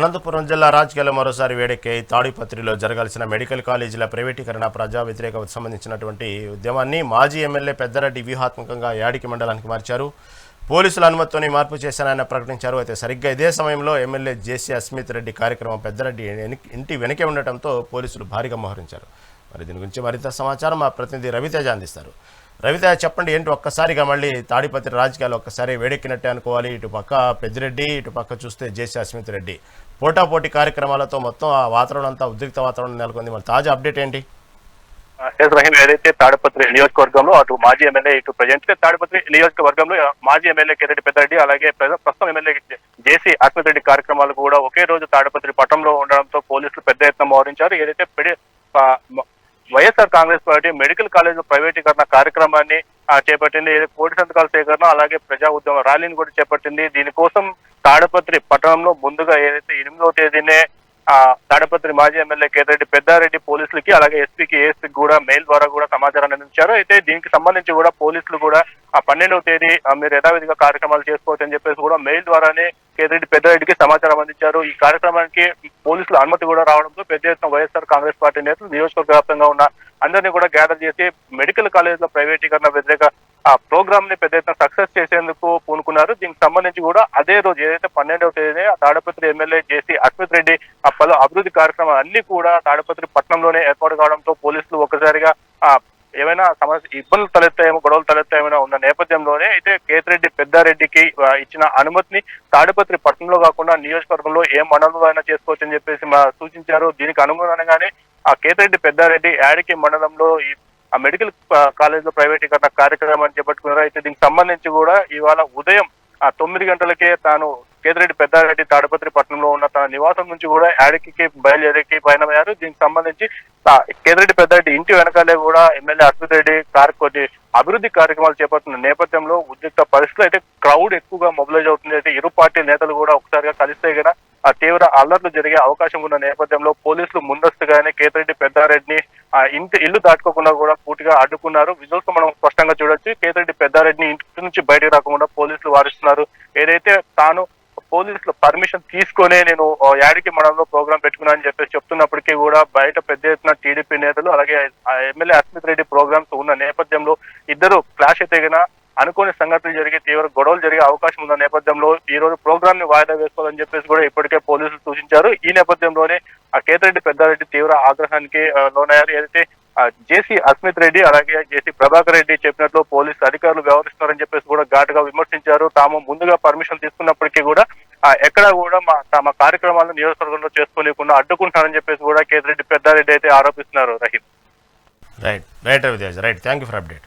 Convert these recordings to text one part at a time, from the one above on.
అనంతపురం జిల్లా రాజకీయాల్లో మరోసారి వేడెక్కాయి. తాడిపత్రిలో జరగాల్సిన మెడికల్ కాలేజీల ప్రైవేటీకరణ ప్రజా వ్యతిరేకతకు సంబంధించినటువంటి ఉద్యమాన్ని మాజీ ఎమ్మెల్యే పెద్దారెడ్డి వ్యూహాత్మకంగా యాడికి మండలానికి మార్చారు. పోలీసుల అనుమతితోనే మార్పు చేశానని ప్రకటించారు. అయితే సరిగ్గా ఇదే సమయంలో ఎమ్మెల్యే జేసీ అస్మిత్ రెడ్డి కార్యక్రమం పెద్దారెడ్డి ఇంటి వెనకే ఉండటంతో పోలీసులు భారీగా మోహరించారు. మరి దీని గురించి మరింత సమాచారం మా ప్రతినిధి రవితేజ అందిస్తారు. రవితేజ, చెప్పండి, ఏంటి ఒక్కసారిగా మళ్ళీ తాడిపత్రి రాజకీయాలు ఒక్కసారి వేడెక్కినట్టే అనుకోవాలి? ఇటు పక్క పెద్దిరెడ్డి, ఇటు పక్క చూస్తే జేసీ అస్మిత్ రెడ్డి పోటాపోటీ కార్యక్రమాలతో మొత్తం ఆ వాతావరణం అంతా ఉద్రిక్త వాతావరణం నెలకొంది. మరి తాజా అప్డేట్ ఏంటి? రహీం, ఏదైతే తాడిపత్రి నియోజకవర్గంలో అటు మాజీ ఎమ్మెల్యే ఇటు ప్రజెంట్ తాడిపత్రి నియోజకవర్గంలో మాజీ ఎమ్మెల్యే కేరెడ్డి పెద్దారెడ్డి అలాగే ప్రస్తుతం ఎమ్మెల్యే జేసీ అస్మిత్ రెడ్డి కార్యక్రమాలు కూడా ఒకే రోజు తాడిపత్రి పట్టణంలో ఉండడంతో పోలీసులు పెద్ద ఎత్తున మోహరించారు. ఏదైతే YSR Congress party medical college ప్రైవేటీకరణ కార్యక్రమాన్ని చేపట్టింది. కోటి సంతకాల సేకరణ అలాగే ప్రజా ఉద్యమ ర్యాలీని కూడా చేపట్టింది. దీనికోసం తాడిపత్రి పట్టణంలో ముందుగా ఏదైతే 8వ తేదీనే తాడిపత్రి మాజీ ఎమ్మెల్యే కేరెడ్డి పెద్దారెడ్డి పోలీసులకి అలాగే ఎస్పీకి ఏఎస్పీకి కూడా మెయిల్ ద్వారా కూడా సమాచారాన్ని అందించారు. అయితే దీనికి సంబంధించి కూడా పోలీసులు కూడా 12వ తేదీ మీరు యథావిధిగా కార్యక్రమాలు చేసుకోవచ్చు అని చెప్పేసి కూడా మెయిల్ ద్వారానే కేరెడ్డి పెద్దారెడ్డికి సమాచారం అందించారు. ఈ కార్యక్రమానికి పోలీసుల అనుమతి కూడా రావడంతో పెద్ద ఎత్తున వైఎస్ఆర్ కాంగ్రెస్ పార్టీ నేతలు నియోజకవర్గ వ్యాప్తంగా ఉన్న అందరినీ కూడా గ్యాదర్ చేసి మెడికల్ కాలేజీల ప్రైవేటీకరణ వ్యతిరేక ప్రోగ్రామ్ ని పెద్ద ఎత్తున సక్సెస్ చేసేందుకు పూనుకున్నారు. దీనికి సంబంధించి కూడా అదే రోజు ఏదైతే 12వ తేదీ తాడిపత్రి ఎమ్మెల్యే జేసీ అస్మిత్ రెడ్డి పలు అభివృద్ధి కార్యక్రమాలు అన్ని కూడా తాడిపత్రి పట్టణంలోనే ఏర్పాటు కావడంతో పోలీసులు ఒక్కసారిగా ఏమైనా సమస్య ఇబ్బందులు తలెత్తాయేమో గొడవలు తలెత్తాయేమైనా ఉన్న నేపథ్యంలోనే అయితే కేతిరెడ్డి పెద్దారెడ్డికి ఇచ్చిన అనుమతిని తాడిపత్రి పట్టణంలో కాకుండా నియోజకవర్గంలో ఏ మండలంలో అయినా చేసుకోవచ్చు అని చెప్పేసి సూచించారు. దీనికి అనుగుణంగానే కేతిరెడ్డి పెద్దారెడ్డి యాడికి మండలంలో ఆ మెడికల్ కాలేజ్ లో ప్రైవేటీకరణ కార్యక్రమాన్ని చేపట్టుకున్నారు. అయితే దీనికి సంబంధించి కూడా ఇవాళ ఉదయం 9 గంటలకే తాను కేతిరెడ్డి పెద్దారెడ్డి తాడిపత్రి పట్టణంలో ఉన్న తన నివాసం నుంచి కూడా యాడికి బయలుదేరికి పయనమయ్యారు. దీనికి సంబంధించి కేతిరెడ్డి పెద్దారెడ్డి ఇంటి వెనకాలే కూడా ఎమ్మెల్యే అస్మిత్ రెడ్డి కొన్ని అభివృద్ధి కార్యక్రమాలు చేపడుతున్న నేపథ్యంలో ఉద్రిక్త పరిస్థితులు అయితే క్రౌడ్ ఎక్కువగా మొబిలైజ్ అవుతుంది. అయితే ఇరు పార్టీ నేతలు కూడా ఒకసారిగా కలిస్తే గన తీవ్ర అల్లర్లు జరిగే అవకాశం ఉన్న నేపథ్యంలో పోలీసులు ముందస్తుగానే కేతిరెడ్డి పెద్దారెడ్డిని ఇల్లు దాటుకోకుండా కూడా పూర్తిగా అడ్డుకున్నారు. విజువల్స్ మనం స్పష్టంగా చూడొచ్చు. కేతిరెడ్డి పెద్దారెడ్డిని ఇంటి నుంచి బయటకు రాకుండా పోలీసులు వారిస్తున్నారు. ఏదైతే తాను పోలీసులు పర్మిషన్ తీసుకునే నేను యాడికి మండలంలో ప్రోగ్రాం పెట్టుకున్నానని చెప్పేసి చెప్తున్నప్పటికీ కూడా బయట పెద్ద ఎత్తున టీడీపీ నేతలు అలాగే ఎమ్మెల్యే అస్మిత్ రెడ్డి ప్రోగ్రామ్స్ ఉన్న నేపథ్యంలో ఇద్దరు క్లాష్ అయితే గన అనుకోని సంఘటనలు జరిగి తీవ్ర గొడవలు జరిగే అవకాశం ఉన్న నేపథ్యంలో ఈ రోజు ప్రోగ్రామ్ ని వాయిదా వేసుకోవాలని చెప్పేసి కూడా ఇప్పటికే పోలీసులు సూచించారు. ఈ నేపథ్యంలోనే కేతిరెడ్డి పెద్దారెడ్డి తీవ్ర ఆగ్రహానికి లోనయ్యారు. ఏదైతే జేసీ అస్మిత్ రెడ్డి అలాగే జేసీ ప్రభాకర్ రెడ్డి చెప్పినట్లు పోలీసు అధికారులు వ్యవహరిస్తున్నారని చెప్పేసి కూడా ఘాటుగా విమర్శించారు. తాము ముందుగా పర్మిషన్ తీసుకున్నప్పటికీ కూడా ఎక్కడా కూడా తమ కార్యక్రమాలను నియోజకవర్గంలో చేసుకోలేకుండా అడ్డుకుంటున్నారని చెప్పేసి కూడా కేతిరెడ్డి పెద్దారెడ్డి అయితే ఆరోపిస్తున్నారు. Right Raviteja, right, thank you for update.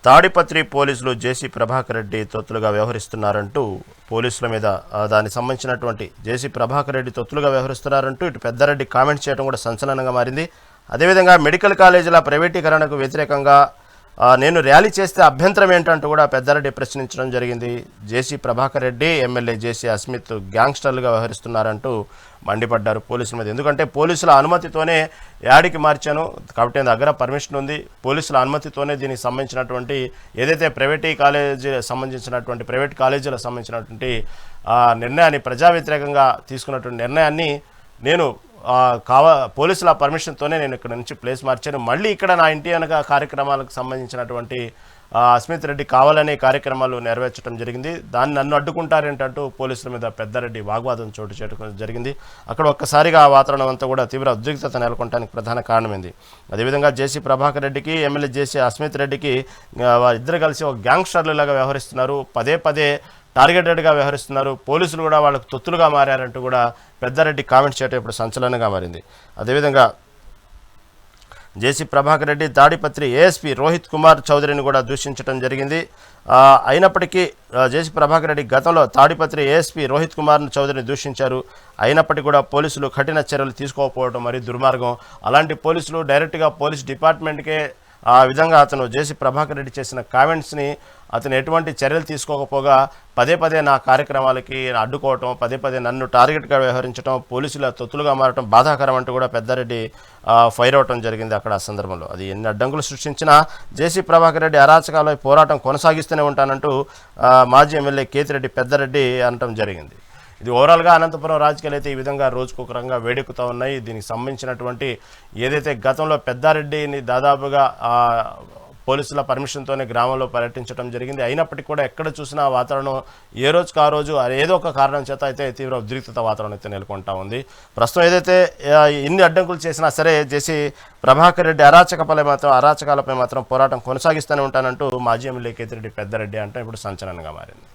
Tadipatri పోలీసులు జేసీ ప్రభాకర్ రెడ్డి తొత్తులుగా వ్యవహరిస్తున్నారంటూ పోలీసుల మీద దానికి సంబంధించినటువంటి జేసీ ప్రభాకర్ రెడ్డి తొత్తులుగా వ్యవహరిస్తున్నారంటూ ఇటు పెద్దారెడ్డి కామెంట్స్ చేయడం కూడా సంచలనంగా మారింది. అదేవిధంగా మెడికల్ కాలేజీల ప్రైవేటీకరణకు వ్యతిరేకంగా నేను ర్యాలీ చేస్తే అభ్యంతరం ఏంటంటూ కూడా పెద్దారెడ్డి ప్రశ్నించడం జరిగింది. జేసీ ప్రభాకర్ రెడ్డి, ఎమ్మెల్యే జేసీ అస్మిత్ గ్యాంగ్స్టర్లుగా వ్యవహరిస్తున్నారంటూ మండిపడ్డారు పోలీసుల మీద. ఎందుకంటే పోలీసుల అనుమతితోనే యాడికి మార్చాను కాబట్టి నా దగ్గర పర్మిషన్ ఉంది, పోలీసుల అనుమతితోనే దీనికి సంబంధించినటువంటి ఏదైతే ప్రైవేట్ కాలేజీలకు సంబంధించినటువంటి నిర్ణయాన్ని ప్రజా వ్యతిరేకంగా తీసుకున్నటువంటి నిర్ణయాన్ని నేను పోలీసుల పర్మిషన్తోనే నేను ఇక్కడ నుంచి ప్లేస్ మార్చాను. మళ్ళీ ఇక్కడ నా ఇంటి వెనక కార్యక్రమాలకు సంబంధించినటువంటి అస్మిత్ రెడ్డి కావాలనే కార్యక్రమాలు నెరవేర్చడం జరిగింది. దాన్ని నన్ను అడ్డుకుంటారేంటంటూ పోలీసుల మీద పెద్దారెడ్డి వాగ్వాదం చోటు చేసుకోవడం జరిగింది. అక్కడ ఒక్కసారిగా ఆ వాతావరణం అంతా కూడా తీవ్ర ఉద్రిక్తత నెలకొనడానికి ప్రధాన కారణమైంది. అదేవిధంగా జేసీ ప్రభాకర్ రెడ్డికి, ఎమ్మెల్యే జేసీ అస్మిత్ రెడ్డికి ఇద్దరు కలిసి ఒక గ్యాంగ్స్టర్లులాగా వ్యవహరిస్తున్నారు, పదే పదే టార్గెటెడ్గా వ్యవహరిస్తున్నారు, పోలీసులు కూడా వాళ్ళకు తొత్తులుగా మారారంటూ కూడా పెద్దారెడ్డి కామెంట్స్ చేయడం ఇప్పుడు సంచలనంగా మారింది. అదేవిధంగా జేసీ ప్రభాకర్ రెడ్డి తాడిపత్రి ఏఎస్పీ రోహిత్ కుమార్ చౌదరిని కూడా దూషించడం జరిగింది. అయినప్పటికీ జేసీ ప్రభాకర్ రెడ్డి గతంలో తాడిపత్రి ఏఎస్పీ రోహిత్ కుమార్ చౌదరిని దూషించారు. అయినప్పటికీ కూడా పోలీసులు కఠిన చర్యలు తీసుకోకపోవడం మరి దుర్మార్గం. అలాంటి పోలీసులు డైరెక్ట్గా పోలీస్ డిపార్ట్మెంట్కే ఆ విధంగా అతను జేసీ ప్రభాకర్ రెడ్డి చేసిన కామెంట్స్ని అతను ఎటువంటి చర్యలు తీసుకోకపోగా పదే పదే నా కార్యక్రమాలకి అడ్డుకోవటం, పదే పదే నన్ను టార్గెట్గా వ్యవహరించడం, పోలీసుల తొత్తులుగా మారటం బాధాకరం అంటూ కూడా పెద్దారెడ్డి ఫైర్ అవటం జరిగింది అక్కడ ఆ సందర్భంలో. అది ఎన్ని అడ్డంకులు సృష్టించినా జేసీ ప్రభాకర్ రెడ్డి అరాచకాలపై పోరాటం కొనసాగిస్తూనే ఉంటానంటూ మాజీ ఎమ్మెల్యే కేతిరెడ్డి పెద్దారెడ్డి అనటం జరిగింది. ఇది ఓవరాల్గా అనంతపురం రాజకీయాలు అయితే ఈ విధంగా రోజుకొక రకంగా వేడెక్కుతూ ఉన్నాయి. దీనికి సంబంధించినటువంటి ఏదైతే గతంలో పెద్దారెడ్డిని దాదాపుగా పోలీసుల పర్మిషన్తోనే గ్రామంలో పర్యటించడం జరిగింది. అయినప్పటికీ కూడా ఎక్కడ చూసినా వాతావరణం ఏ రోజుకు ఆ రోజు ఏదో ఒక కారణం చేత అయితే తీవ్ర ఉద్రిక్తత వాతావరణం అయితే నెలకొంటా ఉంది. ప్రస్తుతం ఏదైతే ఎన్ని అడ్డంకులు చేసినా సరే జేసీ ప్రభాకర్ రెడ్డి అరాచకాలపై మాత్రం పోరాటం కొనసాగిస్తూనే ఉంటానంటూ మాజీ ఎమ్మెల్యే కేతిరెడ్డి పెద్దారెడ్డి అంటే ఇప్పుడు సంచలనంగా మారింది.